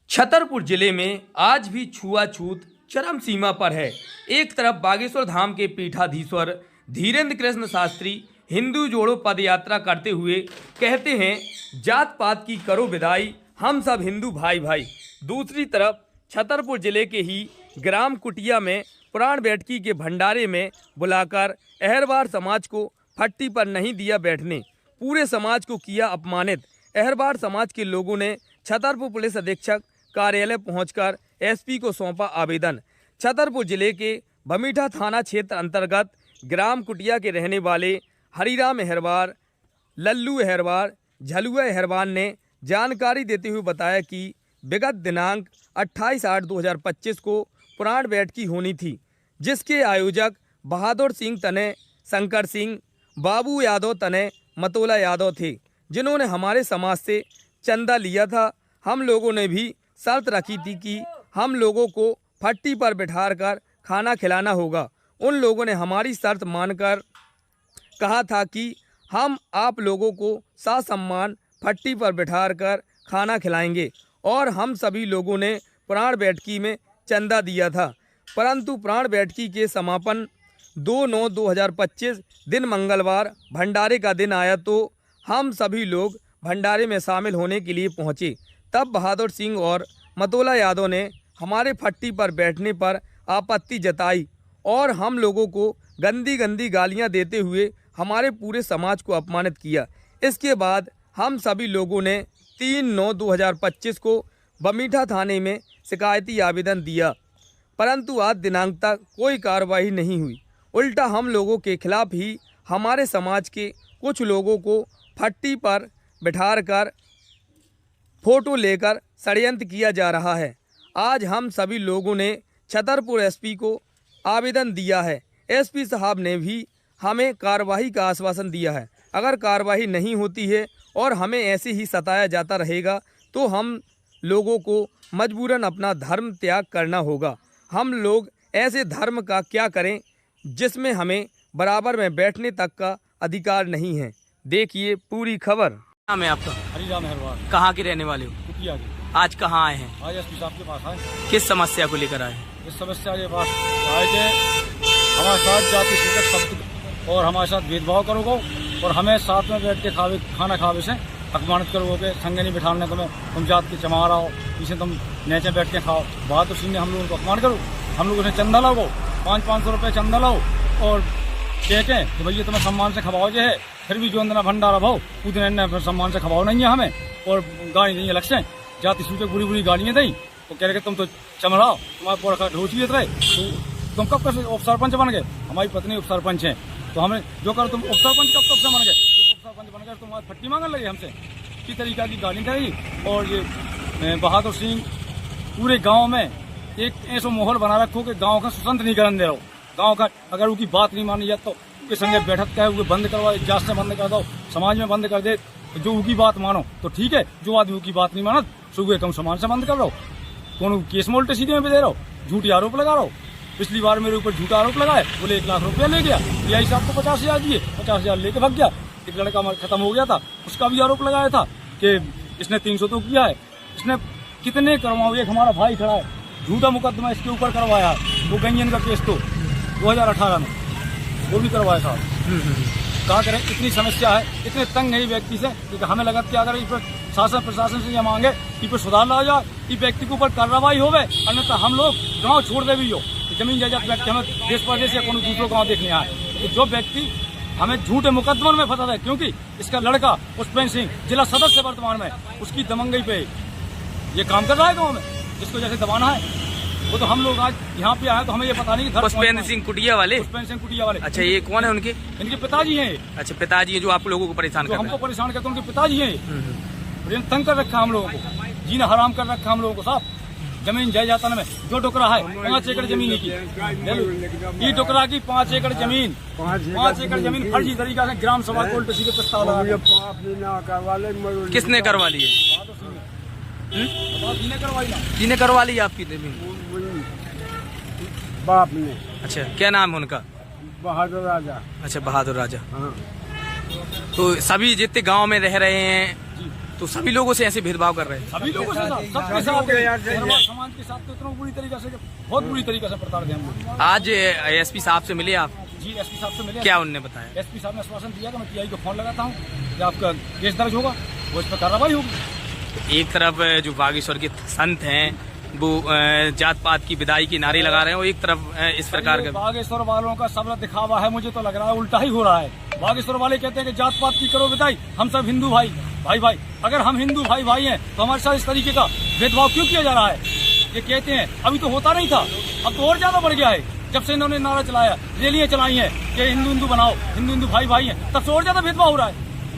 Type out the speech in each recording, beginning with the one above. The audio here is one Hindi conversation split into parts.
छतरपुर जिले में आज भी छुआछूत चरम सीमा पर है। एक तरफ बागेश्वर धाम के पीठाधीश्वर धीरेन्द्र कृष्ण शास्त्री हिंदू जोड़ो पदयात्रा करते हुए कहते हैं, जात पात की करो विदाई, हम सब हिंदू भाई भाई। दूसरी तरफ छतरपुर जिले के ही ग्राम कुटिया में पुराण बैठकी के भंडारे में बुलाकर अहरवार समाज को फट्टी पर नहीं दिया बैठने, पूरे समाज को किया अपमानित। अहरवार समाज के लोगों ने छतरपुर पुलिस अधीक्षक कार्यालय पहुंचकर एसपी को सौंपा आवेदन। छतरपुर जिले के बमीठा थाना क्षेत्र अंतर्गत ग्राम कुटिया के रहने वाले हरिराम अहरवार, लल्लू अहरवार, झलुआ अहरवार ने जानकारी देते हुए बताया कि विगत दिनांक 28/8/2025 को पुराण बैठकी होनी थी, जिसके आयोजक बहादुर सिंह तने शंकर सिंह, बाबू यादव तने मतोला यादव थे, जिन्होंने हमारे समाज से चंदा लिया था। हम लोगों ने भी शर्त रखी थी कि हम लोगों को फट्टी पर बिठाकर खाना खिलाना होगा। उन लोगों ने हमारी शर्त मानकर कहा था कि हम आप लोगों को ससम्मान फट्टी पर बिठाकर खाना खिलाएंगे, और हम सभी लोगों ने पुराण बैठकी में चंदा दिया था। परंतु पुराण बैठकी के समापन 2/9/2025 दिन मंगलवार भंडारे का दिन आया तो हम सभी लोग भंडारे में शामिल होने के लिए पहुंचे। तब बहादुर सिंह और मतोला यादव ने हमारे फट्टी पर बैठने पर आपत्ति जताई और हम लोगों को गंदी गंदी गालियां देते हुए हमारे पूरे समाज को अपमानित किया। इसके बाद हम सभी लोगों ने 3/9/2025 को बमीठा थाने में शिकायती आवेदन दिया, परंतु आज दिनांक तक कोई कार्रवाई नहीं हुई। उल्टा हम लोगों के खिलाफ ही हमारे समाज के कुछ लोगों को फट्टी पर बिठाकर फोटो लेकर षड्यंत्र किया जा रहा है। आज हम सभी लोगों ने छतरपुर एसपी को आवेदन दिया है। एसपी साहब ने भी हमें कार्रवाई का आश्वासन दिया है। अगर कार्रवाई नहीं होती है और हमें ऐसे ही सताया जाता रहेगा तो हम लोगों को मजबूरन अपना धर्म त्याग करना होगा। हम लोग ऐसे धर्म का क्या करें जिसमें हमें बराबर में बैठने तक का अधिकार नहीं है। देखिए पूरी खबर। नाम है आपका? हरिराम अहरवार। कहाँ के रहने वाले हो? कुटिया के। आज कहाँ आए हैं? आज एसपी साहब के पास आए। किस समस्या को लेकर आए? इस समस्या के पास आए थे, हमारे साथ जाति सूचक शब्द और हमारे साथ भेदभाव करोगे और हमें साथ में बैठ के खाना खावे से अपमानित करोगे, संगे नहीं बिठाने तुम्हें, तुम जात के चमा रहा हो, इसे तुम नीचे बैठ के खाओ। बहादुर सिंह ने हम लोगों को अपमान करो, हम लोगों ने चंदा लाओ, 500-500 रुपये चंदा लाओ और कहते कि भैया तुम्हें सम्मान से खवाओ जो है, फिर भी जो अंदर भंडारा भाव उतने फिर सम्मान से खवाओ नहीं है हमें, और गाड़ी नहीं अलग से जाति सूचक बुरी बुरी गालियाँ दी। तो कह रहे तुम तो चमड़ाओ, तुम्हारे पोड़ा ढोची रहे, तो तुम कब कब उप सरपंच बन गए? हमारी पत्नी उप सरपंच है, तो हमें जो करो तुम उप सरपंच कब से बन गए? उप सरपंच बन गए तुम्हारी फट्टी मांगने लगे हमसे, किस तरीका की गाली करी। और ये बहादुर सिंह पूरे गाँव में एक ऐसा माहौल बना रखो कि गाँव का स्वतंत्र नहीं करने दे रहो। गाँव का अगर उनकी बात नहीं मानी जाती तो उनके संगे बैठक का है बंद करवाओ, इजाज से बंद कर दो, समाज में बंद कर दे। जो उनकी बात मानो तो ठीक है, जो आदमी की बात नहीं मानत सुबह तुम समाज से बंद कर रहो। कौन केस मोल्टे सीधे में दे रहो, झूठी आरोप लगा रहो। पिछली बार मेरे ऊपर झूठा आरोप लगाए, बोले 1 लाख रुपया ले गया, पीआई साहब को 50,000 दिए, 50,000 लेके भाग गया। एक लड़का खत्म हो गया था, उसका भी आरोप लगाया था कि इसने 300 तो किया है। इसने कितने करवाओ, एक हमारा भाई खड़ा है, झूठा मुकदमा इसके ऊपर करवाया है, वो गंजन का केस तो 2018 में वो भी करवाया था। कहा करें, इतनी समस्या है, इतने तंग है ये व्यक्ति से कि हमें लगा कि अगर इस पर शासन प्रशासन से ये मांगे कि पर सुधार ला जाए, इस व्यक्ति के ऊपर कार्रवाई होवे, अन्यथा हम लोग गाँव छोड़ दे भी हो। जमीन जायदाद व्यक्ति हमें देश परदेश या कोई दूसरों गाँव देखने आए, तो जो व्यक्ति हमें झूठे मुकदमों में फंसा है, क्योंकि इसका लड़का पुष्पेंद्र सिंह जिला सदस्य वर्तमान में, उसकी दमंगई पे ये काम कर रहा है गाँव में, जिसको जैसे दबाना है वो। तो हम लोग आज यहाँ पे आए तो हमें ये पता नहीं कि पुष्पेंद्र सिंह कुटिया वाले? पुष्पेंद्र सिंह कुटिया वाले। अच्छा, ये कौन है उनके? इनके पिताजी हैं। अच्छा, पिताजी है जो आप लोगों को परेशान करते हैं? हमको परेशान करते हैं, उनके पिताजी हैं। तंग कर रखा हम लोगों को, जीना हराम कर रखा हम लोगों को। साहब जमीन जायदाद में जो टुकड़ा है 5 एकड़ जमीन की, ये टुकड़ा की 5 एकड़ जमीन, 5 एकड़ जमीन फर्जी तरीका से ग्राम सभा को उल्टे सीधे प्रस्ताव लगा। किसने करवा लिए? किसने करवा ली आपकी जमीन? बाप ने। अच्छा, क्या नाम है उनका? बहादुर राजा। अच्छा, बहादुर राजा। हाँ। तो सभी जितने गांव में रह रहे हैं तो सभी लोगों से ऐसे भेदभाव कर रहे हैं। सभी लोगों से सबके साथ समाज के साथ तो इतना बुरी तरीके से, बहुत बुरी तरीके से प्रताड़ित हैं हम लोग। आज एसपी साहब से मिले आप? जी, एसपी साहब से मिले। क्या उन्होंने बताया? एसपी साहब ने आश्वासन दिया कि मैं टीआई को फोन लगाता हूँ कि आपका केस दर्ज होगा, वो इस पर कार्रवाई होगी। एक तरफ जो बागेश्वर के संत हैं वो जात पात की विदाई की नारे लगा रहे हैं, और एक तरफ इस प्रकार का बागेश्वर वालों का सब दिखावा है। मुझे तो लग रहा है उल्टा ही हो रहा है। बागेश्वर वाले कहते हैं कि जात पात की करो विदाई, हम सब हिंदू भाई। अगर हम हिंदू भाई हैं तो हमारे साथ इस तरीके का भेदभाव क्यों किया जा रहा है? ये कहते हैं अभी तो होता नहीं था, अब तो और ज्यादा बढ़ गया है। जब से इन्होंने नारा चलाया, रैलियां चलाई हैं कि हिंदू बनाओ, हिंदू भाई हैं, तब से और ज्यादा भेदभाव हो रहा है।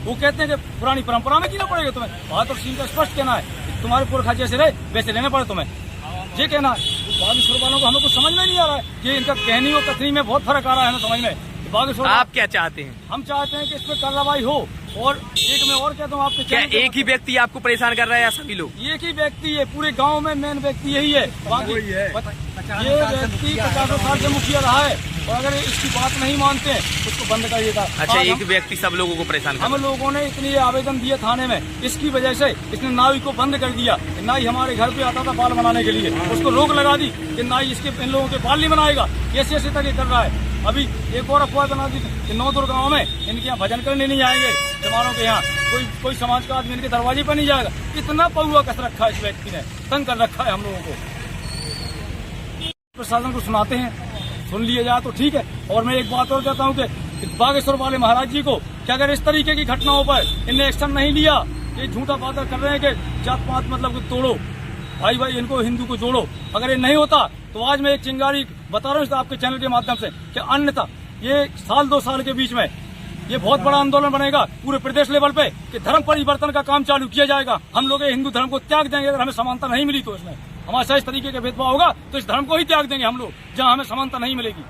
वो कहते हैं कि पुरानी परंपरा में जीना पड़ेगा तुम्हें। बहादुर सिंह का स्पष्ट कहना है, तुम्हारे पुरखा जैसे रहे वैसे रहना पड़े तुम्हें, ये कहना है। बागेश्वर वालों को हमें कुछ समझ में नहीं आ रहा है कि इनका कहनी और कथनी में बहुत फर्क आ रहा है हमें समझ में। बागेश्वर आप क्या चाहते हैं? हम चाहते हैं कि इस पर कार्रवाई हो। और एक मैं और कहता हूँ आपके, क्या एक ही व्यक्ति आपको परेशान कर रहा है या सभी लोग? एक ही व्यक्ति है पूरे गांव में, मेन व्यक्ति यही है। बाकी ये व्यक्ति 50 साल से मुखिया रहा है, और अगर इसकी बात नहीं मानते हैं उसको बंद करिएगा। अच्छा, एक व्यक्ति सब लोगों को परेशान कर हम लोगों ने इतनी आवेदन दिए थाने में, इसकी वजह से इसने नाई को बंद कर दिया। नाई हमारे घर पे आता था बाल बनाने के लिए, उसको रोक लगा दी कि नाई इन लोगों के बाल नहीं बनाएगा। ऐसे तक ये कर रहा है। अभी एक और अफवाह बना दी कि 9 दुर्गाओं में इनके यहाँ भजन करने नहीं आएंगे, चमारों के यहाँ कोई समाज का आदमी इनके दरवाजे पर नहीं जाएगा। इतना पौआ कस रखा है इस व्यक्ति ने, तंग कर रखा है हम लोगों को। प्रशासन को सुनाते हैं, सुन लिया जाए तो ठीक है। और मैं एक बात और कहता हूँ कि बागेश्वर वाले महाराज जी को कि अगर इस तरीके की घटनाओं पर इनने एक्शन नहीं लिया, ये झूठा वादा कर रहे हैं कि जात पात मतलब तोड़ो, भाई इनको हिंदू को जोड़ो, अगर ये नहीं होता तो आज मैं एक चिंगारी बता रहा हूँ आपके चैनल के माध्यम से कि अन्यथा ये साल 2 साल के बीच में ये बहुत बड़ा आंदोलन बनेगा पूरे प्रदेश लेवल पे कि धर्म परिवर्तन का काम चालू किया जाएगा। हम लोग हिंदू धर्म को त्याग देंगे अगर हमें समानता नहीं मिली तो। इसमें हमारे साथ इस तरीके का भेदभाव होगा तो इस धर्म को ही त्याग देंगे हम लोग, जहाँ हमें समानता नहीं मिलेगी।